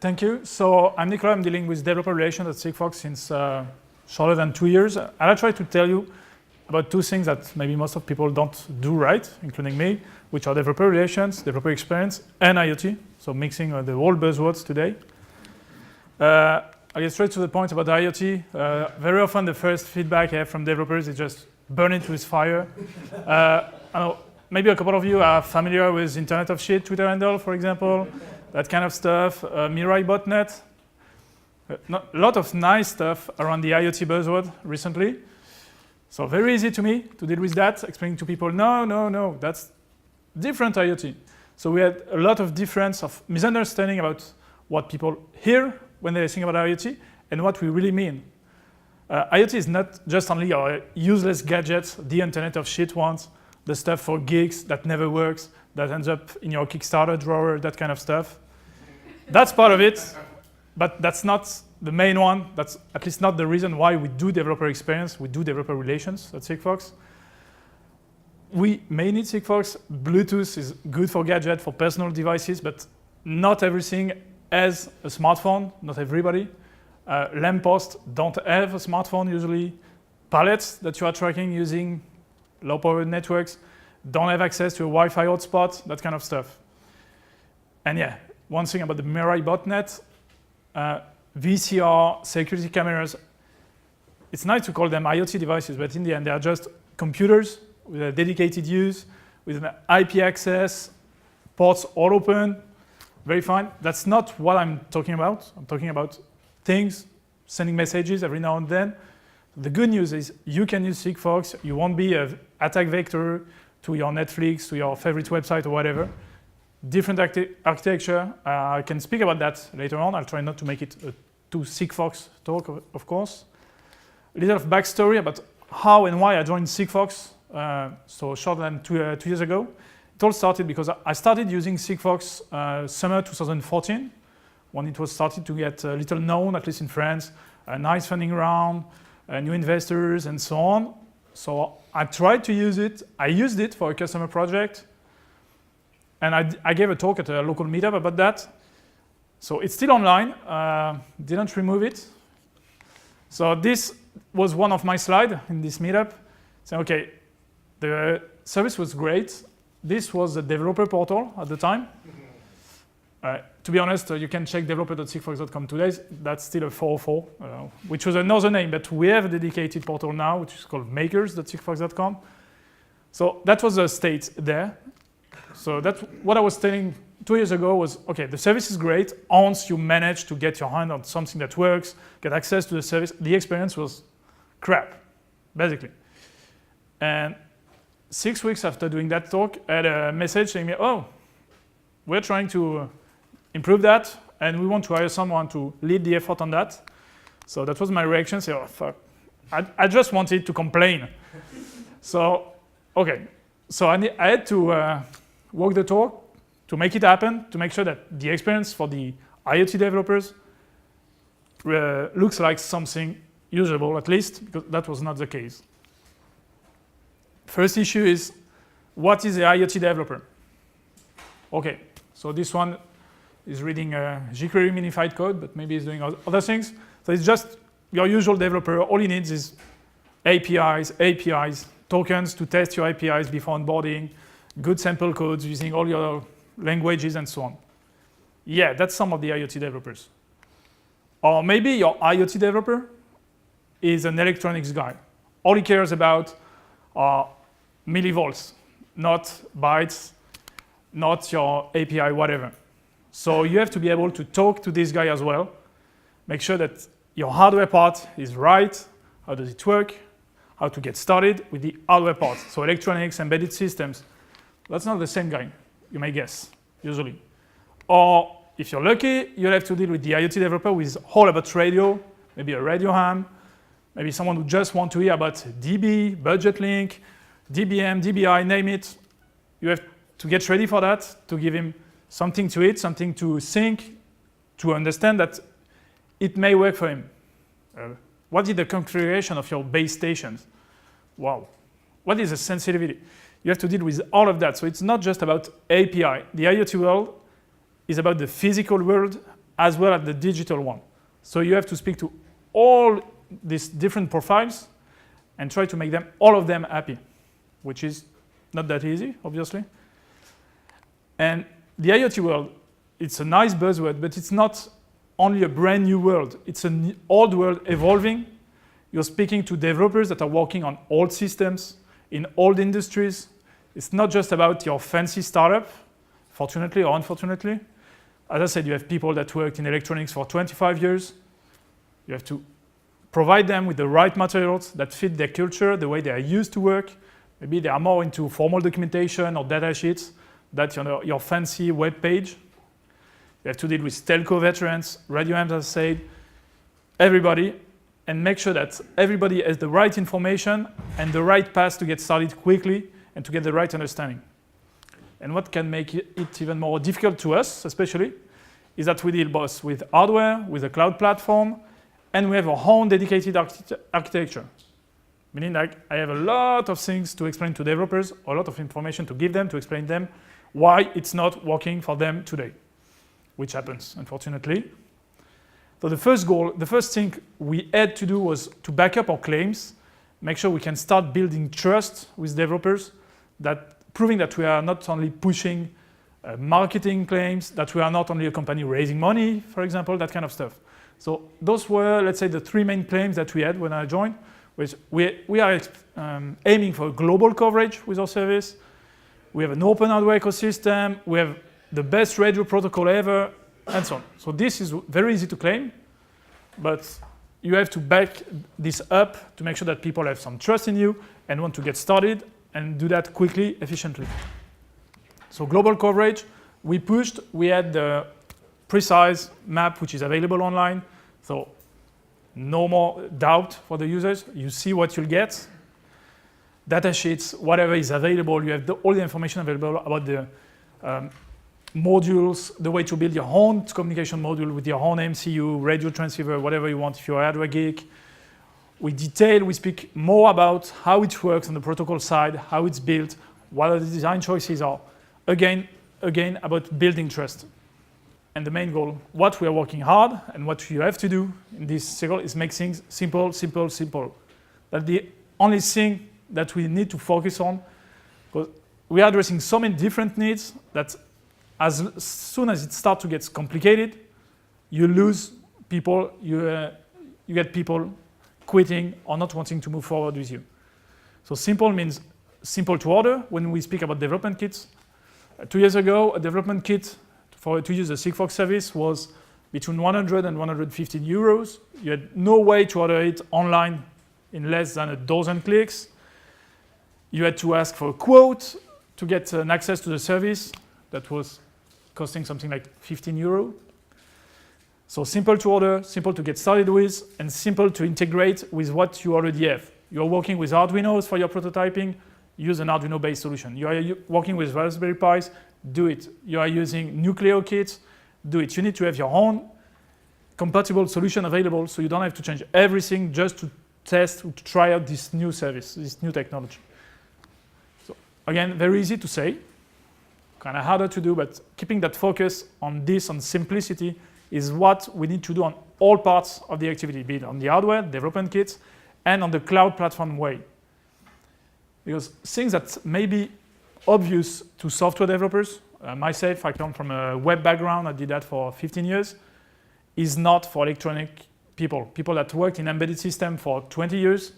thank you. So I'm Nicolas. I'm dealing with developer relations at SigFox since shorter than 2 years. And I'll try to tell you about two things that maybe most of people don't do right, including me, which are developer relations, developer experience, and IoT. So mixing the whole buzzwords today. I'll get straight to the point about IoT. Very often the first feedback I have from developers is just burn it with fire. I know maybe a couple of you are familiar with Internet of Shit, Twitter handle, for example, that kind of stuff, Mirai botnet. A lot of nice stuff around the IoT buzzword recently. So very easy to me to deal with that, explaining to people, no, that's different IoT. So we had a lot of difference of misunderstanding about what people hear when they think about IoT and what we really mean. IoT is not just only our useless gadgets, the Internet of Shit ones, the stuff for geeks that never works, that ends up in your Kickstarter drawer, that kind of stuff. That's part of it, but that's not the main one. That's at least not the reason why we do developer experience, we do developer relations at SigFox. We may need SigFox. Bluetooth is good for gadgets, for personal devices, but not everything has a smartphone, not everybody. Lampposts don't have a smartphone usually. Pallets that you are tracking using low-power networks don't have access to a Wi-Fi hotspot, that kind of stuff. And yeah, one thing about the Mirai botnet, VCR, security cameras, it's nice to call them IoT devices, but in the end, they are just computers with a dedicated use, with an IP access, ports all open, very fine. That's not what I'm talking about. I'm talking about things, sending messages every now and then. The good news is you can use SigFox. You won't be an attack vector to your Netflix, to your favorite website or whatever. Different architecture. I can speak about that later on. I'll try not to make it a too SigFox talk, of course. A little of backstory about how and why I joined SigFox. So shorter than 2 years ago. It all started because I started using SigFox summer 2014, when it was started to get a little known, at least in France, a nice funding round, new investors, and so on. So I tried to use it. I used it for a customer project. And I gave a talk at a local meetup about that. So it's still online. Didn't remove it. So this was one of my slides in this meetup. Saying, okay, the service was great. This was the developer portal at the time. To be honest, you can check developer.sigfox.com today. That's still a 404, which was another name, but we have a dedicated portal now, which is called makers.sigfox.com. So that was the state there. So that's what I was telling 2 years ago was, okay, the service is great. Once you manage to get your hand on something that works, get access to the service, the experience was crap, basically. And 6 weeks after doing that talk, I had a message saying me, oh, we're trying to improve that, and we want to hire someone to lead the effort on that. So that was my reaction, say, oh, fuck. I just wanted to complain. So, okay. So I had to walk the talk to make it happen, to make sure that the experience for the IoT developers looks like something usable, at least, because that was not the case. First issue is, what is the IoT developer? Okay, so this one is reading jQuery minified code, but maybe it's doing other things. So it's just your usual developer. All he needs is APIs, tokens to test your APIs before onboarding, good sample codes using all your languages and so on. Yeah, that's some of the IoT developers. Or maybe your IoT developer is an electronics guy. All he cares about are millivolts, not bytes, not your API, whatever. So you have to be able to talk to this guy as well, make sure that your hardware part is right, how does it work, how to get started with the hardware part. So electronics, embedded systems, that's not the same guy, you may guess, usually. Or if you're lucky, you'll have to deal with the IoT developer who is all about radio, maybe a radio ham, maybe someone who just wants to hear about DB, budget link, DBM, DBI, name it. You have to get ready for that, to give him something to eat, something to think, to understand that it may work for him. What is the configuration of your base stations? Wow. What is the sensitivity? You have to deal with all of that. So it's not just about API. The IoT world is about the physical world as well as the digital one. So you have to speak to all these different profiles and try to make them, all of them, happy, which is not that easy, obviously. And the IoT world, it's a nice buzzword, but it's not only a brand new world. It's an old world evolving. You're speaking to developers that are working on old systems in old industries. It's not just about your fancy startup, fortunately or unfortunately. As I said, you have people that worked in electronics for 25 years. You have to provide them with the right materials that fit their culture, the way they are used to work. Maybe they are more into formal documentation or data sheets than your fancy web page. You have to deal with telco veterans, radio hams, as I said, everybody, and make sure that everybody has the right information and the right path to get started quickly and to get the right understanding. And what can make it even more difficult to us, especially, is that we deal both with hardware, with a cloud platform, and we have our own dedicated architecture. Meaning like I have a lot of things to explain to developers, a lot of information to give them, to explain them why it's not working for them today, which happens, unfortunately. So the first goal, the first thing we had to do was to back up our claims, make sure we can start building trust with developers, that proving that we are not only pushing marketing claims, that we are not only a company raising money, for example, that kind of stuff. So those were, let's say, the three main claims that we had when I joined, which we are aiming for global coverage with our service. We have an open hardware ecosystem. We have the best radio protocol ever, and so on. So this is very easy to claim, but you have to back this up to make sure that people have some trust in you and want to get started and do that quickly, efficiently. So global coverage, we pushed. We had the precise map, which is available online. So no more doubt for the users. You see what you'll get. Data sheets, whatever is available, you have all the information available about the modules, the way to build your own communication module with your own MCU, radio transceiver, whatever you want if you're a hardware geek. We speak more about how it works on the protocol side, how it's built, what the design choices are. Again, about building trust. And the main goal, what we are working hard and what you have to do in this cycle is make things simple, simple, simple. That's the only thing that we need to focus on, because we are addressing so many different needs that as soon as it starts to get complicated, you lose people, you get people quitting or not wanting to move forward with you. So simple means simple to order. When we speak about development kits, 2 years ago, a development kit to use the SigFox service was between 100 and 115 euros. You had no way to order it online in less than a dozen clicks. You had to ask for a quote to get an access to the service that was costing something like 15 euro. So simple to order, simple to get started with, and simple to integrate with what you already have. You're working with Arduinos for your prototyping, use an Arduino-based solution. You are working with Raspberry Pis, do it. You are using Nucleo kits, do it. You need to have your own compatible solution available so you don't have to change everything just to test, to try out this new service, this new technology. So again, very easy to say, kind of harder to do, but keeping that focus on this, on simplicity, is what we need to do on all parts of the activity, be it on the hardware, development kits, and on the cloud platform way. Because things that may be obvious to software developers, myself, I come from a web background, I did that for 15 years, is not for electronic people that worked in embedded system for 20 years.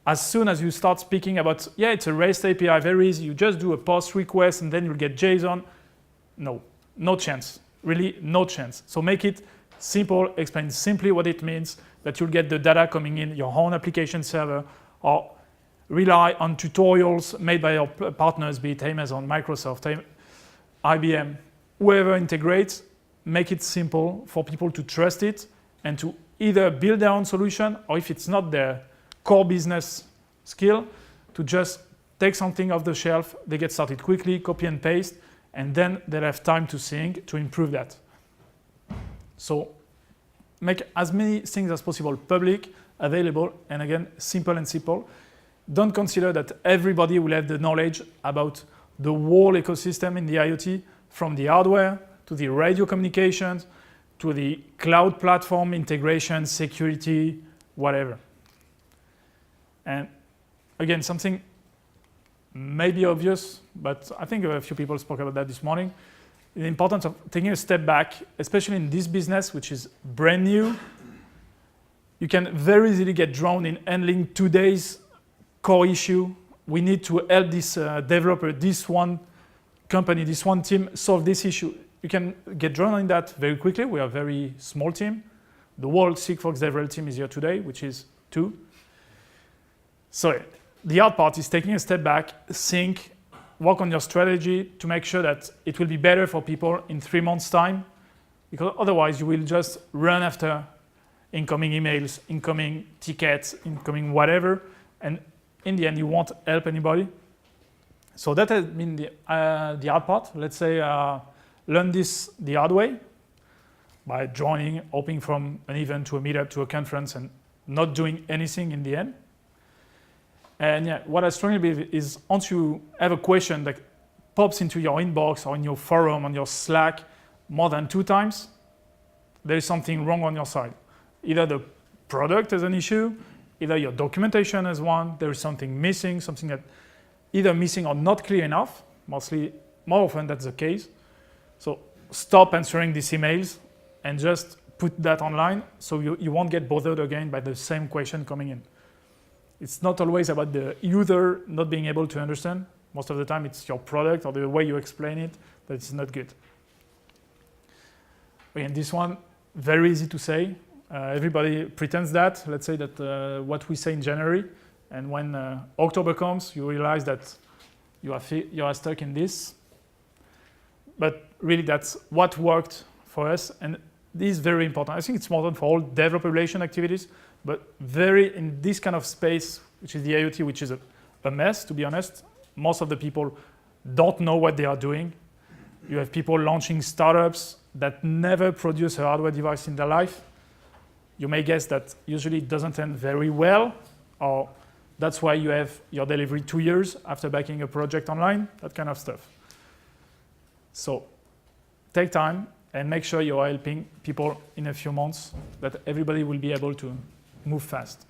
As soon as you start speaking about, yeah, it's a REST API, very easy, you just do a post request and then you'll get JSON. No chance. Really, no chance. So make it simple, explain simply what it means, that you'll get the data coming in your own application server, or rely on tutorials made by your partners, be it Amazon, Microsoft, IBM, whoever integrates, make it simple for people to trust it and to either build their own solution, or if it's not their core business skill, to just take something off the shelf, they get started quickly, copy and paste, and then they'll have time to think, to improve that. So make as many things as possible public, available, and again, simple and simple. Don't consider that everybody will have the knowledge about the whole ecosystem in the IoT, from the hardware to the radio communications, to the cloud platform integration, security, whatever. And again, something maybe obvious, but I think a few people spoke about that this morning. The importance of taking a step back, especially in this business, which is brand new. You can very easily get drowned in handling today's core issue. We need to help this developer, this one company, this one team solve this issue. You can get drawn in that very quickly. We are a very small team. The whole SigFox DevRel team is here today, which is 2. So the hard part is taking a step back, think, work on your strategy to make sure that it will be better for people in 3 months' time, because otherwise you will just run after incoming emails, incoming tickets, incoming whatever, and in the end you won't help anybody. So that has been the hard part. Let's say learn this the hard way by joining, hopping from an event to a meetup to a conference and not doing anything in the end. And yeah, what I strongly believe is once you have a question that pops into your inbox or in your forum, on your Slack, more than 2 times, there is something wrong on your side. Either the product has an issue, either your documentation has one, there is something missing, something that either missing or not clear enough. More often that's the case. So stop answering these emails and just put that online so you won't get bothered again by the same question coming in. It's not always about the user not being able to understand. Most of the time it's your product or the way you explain it that is not good. Again, this one, very easy to say. Everybody pretends that. Let's say that what we say in January, and when October comes, you realize that you are stuck in this. But really, that's what worked for us, and this is very important. I think it's important for all developer relation activities, but very in this kind of space, which is the IoT, which is a mess, to be honest. Most of the people don't know what they are doing. You have people launching startups that never produce a hardware device in their life. You may guess that usually it doesn't end very well, or that's why you have your delivery 2 years after backing a project online, that kind of stuff. So take time and make sure you are helping people in a few months, that everybody will be able to move fast.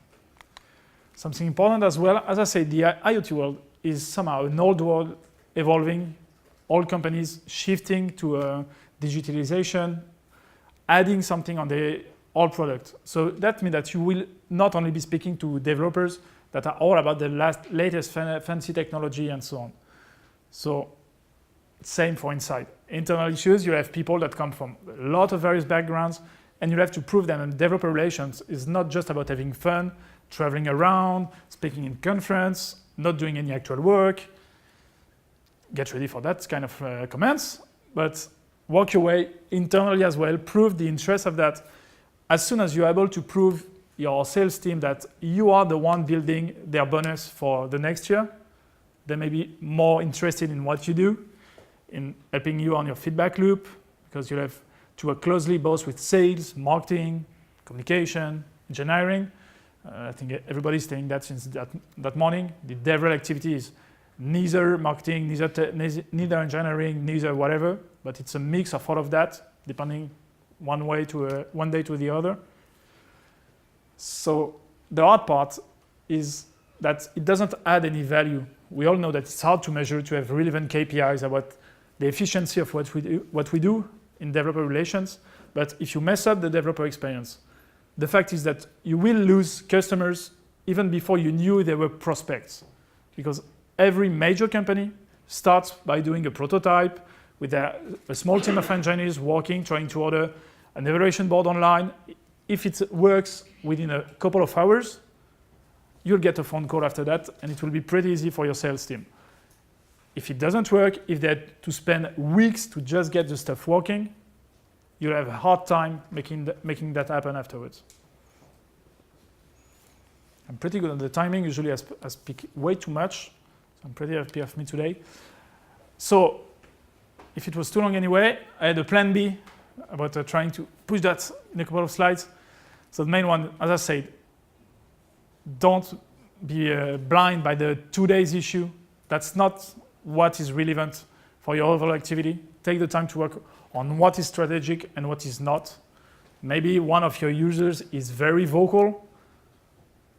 Something important as well, as I said, the IoT world is somehow an old world evolving, all companies shifting to digitalization, adding something on the all product. So that means that you will not only be speaking to developers that are all about the latest fancy technology and so on. So same for inside. Internal issues, you have people that come from a lot of various backgrounds, and you have to prove them. And developer relations is not just about having fun, traveling around, speaking in conference, not doing any actual work. Get ready for that kind of comments, but work your way internally as well, prove the interest of that. As soon as you're able to prove your sales team that you are the one building their bonus for the next year, they may be more interested in what you do, in helping you on your feedback loop, because you have to work closely both with sales, marketing, communication, engineering. I think everybody's saying that since that morning. The DevRel activity is neither marketing, neither engineering, neither whatever, but it's a mix of all of that, depending one day to the other. So the hard part is that it doesn't add any value. We all know that it's hard to measure, to have relevant KPIs about the efficiency of what we do in developer relations. But if you mess up the developer experience, the fact is that you will lose customers even before you knew they were prospects. Because every major company starts by doing a prototype with a small team of engineers working, trying to order an evaluation board online. If it works within a couple of hours, you'll get a phone call after that, and it will be pretty easy for your sales team. If it doesn't work, if they had to spend weeks to just get the stuff working, you'll have a hard time making that happen afterwards. I'm pretty good at the timing. Usually I speak way too much, so I'm pretty happy of me today. So if it was too long anyway, I had a plan B about trying to push that in a couple of slides. So the main one, as I said, don't be blind by the 2 days issue. That's not what is relevant for your overall activity. Take the time to work on what is strategic and what is not. Maybe one of your users is very vocal,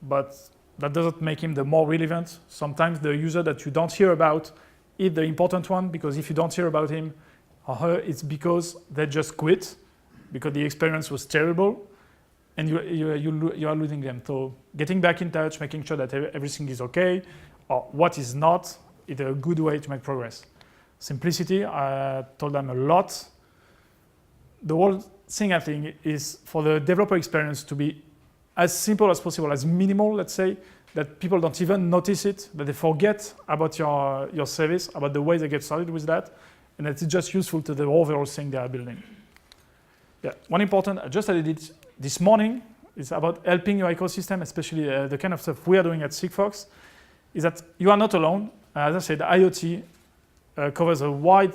but that doesn't make him the more relevant. Sometimes the user that you don't hear about is the important one, because if you don't hear about him or her, it's because they just quit, because the experience was terrible, and you are losing them. So getting back in touch, making sure that everything is okay, or what is not, is a good way to make progress. Simplicity, I told them a lot. The whole thing, I think, is for the developer experience to be as simple as possible, as minimal, let's say, that people don't even notice it, that they forget about your service, about the way they get started with that, and that it's just useful to the overall thing they are building. Yeah, one important, I just added it this morning, is about helping your ecosystem, especially the kind of stuff we are doing at SigFox, is that you are not alone. As I said, IoT covers a wide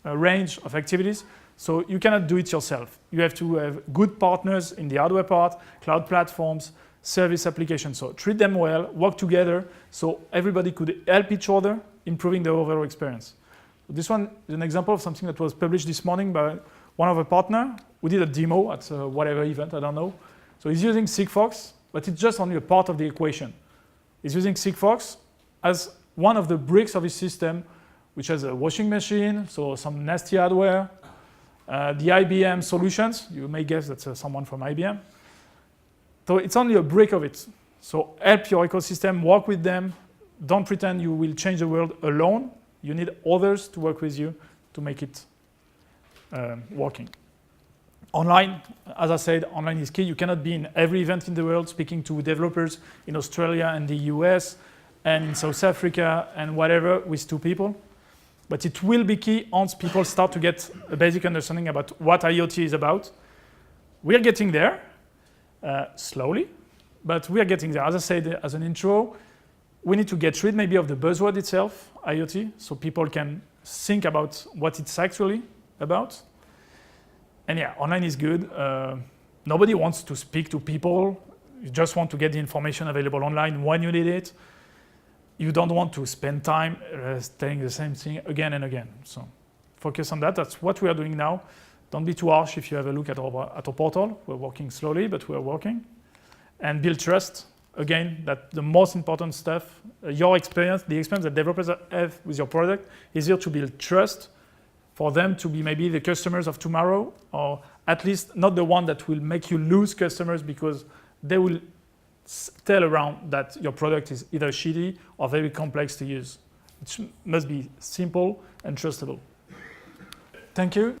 range of activities, so you cannot do it yourself. You have to have good partners in the hardware part, cloud platforms, service applications. So treat them well, work together, so everybody could help each other, improving the overall experience. This one is an example of something that was published this morning by one of our partners. We did a demo at whatever event, I don't know. So he's using SigFox, but it's just only a part of the equation. He's using SigFox as one of the bricks of his system, which has a washing machine, so some nasty hardware, the IBM solutions. You may guess that's someone from IBM. So it's only a brick of it. So help your ecosystem, work with them. Don't pretend you will change the world alone. You need others to work with you to make it working. Online, as I said, online is key. You cannot be in every event in the world speaking to developers in Australia and the US and in South Africa and whatever with 2 people. But it will be key once people start to get a basic understanding about what IoT is about. We are getting there, slowly, but we are getting there. As I said as an intro, we need to get rid maybe of the buzzword itself, IoT, so people can think about what it's actually about. And yeah, online is good. Nobody wants to speak to people. You just want to get the information available online when you need it. You don't want to spend time saying the same thing again and again. So focus on that. That's what we are doing now. Don't be too harsh if you have a look at our portal. We're working slowly, but we're working. And build trust. Again, that's the most important stuff. Your experience, the experience that developers have with your product, is here to build trust for them to be maybe the customers of tomorrow, or at least not the one that will make you lose customers because they will tell around that your product is either shitty or very complex to use. It must be simple and trustable. Thank you.